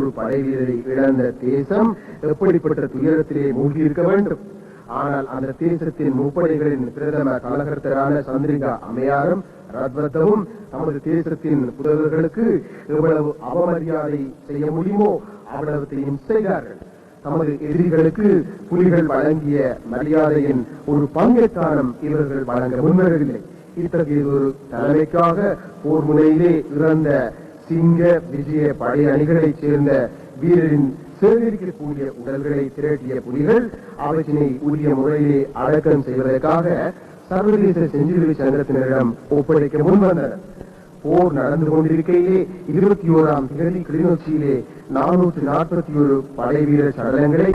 ஒரு படை வீரரை இழந்த தேசம் எப்படிப்பட்ட துயரத்திலே மூழ்கியிருக்க வேண்டும். ஆனால் அந்த தேசத்தின் முப்படைகளின் பிரதம கலகர்த்தரான சந்திரிகா அம்மையாரும் ரத்வத்தவும் நமது தேசத்தின் புதல்வர்களுக்கு எவ்வளவு அவமரியாதை செய்ய முடியுமோ அவ்வளவத்தையும் செய்தார்கள். நமது எதிரிகளுக்கு புலிகள் வழங்கிய மரியாதையின் ஒரு பங்கேற்கானம் இவர்கள் வழங்க முன்வரவில்லை. இத்தகைய ஒரு தலைமைக்காக போர் முனையிலே இறந்த சிங்க விஜய படை அணிகளைச் சேர்ந்த வீரரின் சேகரிக்கக்கூடிய உடல்களை திரட்டிய புலிகள் அவற்றினை உரிய முறையிலே அடக்கம் செய்வதற்காக சர்வதேச செஞ்சிலுவை சங்கத்தினரிடம் ஒப்படைக்க முன்வந்தனர். போர் நடந்து கொண்டிருக்கையிலே 21ஆம் தேதி கிளிநொச்சியிலே 441 படை வீரர் சடலங்களை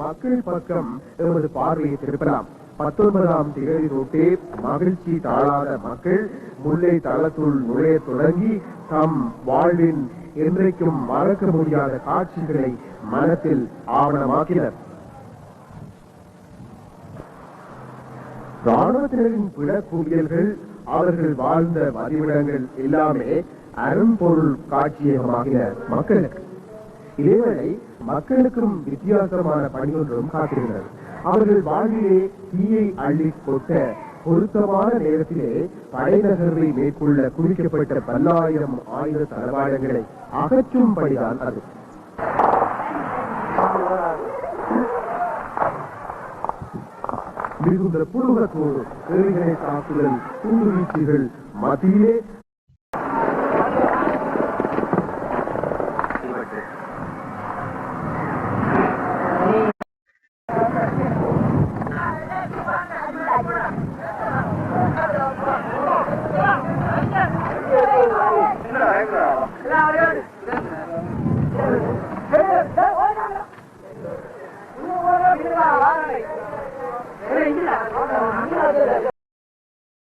மக்கள் பக்கம் எமது பார்வையை திருப்பலாம். 19ஆம் தேதி தொட்டே மகிழ்ச்சி தாழாத மக்கள் முல்லை தளத்துள் நுழைய தொடங்கி தம் வாழ்வின் என்றைக்கும் மறக்க முடியாத காட்சிகளை மனத்தில் ஆவணமாக்கினர். ராணுவத்தினரின் பிழக்குவியல்கள், அவர்கள் வாழ்ந்த வதிவிடங்கள் எல்லாமே அரும்பொருள் காட்சியகமாகின மக்களுக்கு. இதேவேளை மக்களுக்கும் வித்தியாசமான பணி ஒன்றும் காத்திருந்தது. அவர்கள் வாழ்விலே தீயை அள்ளி கொட்ட பொருத்தமான நேரத்திலே படைநகர்வை மேற்கொள்ள குவிக்கப்பட்ட பல்லாயிரம் ஆயுத தளவாடங்களை அகற்றும் படிதான் அது. மிகுந்த புழுகத்தோடு எரிகளை தாக்குதல், குண்டுவீச்சுகள் மத்தியிலே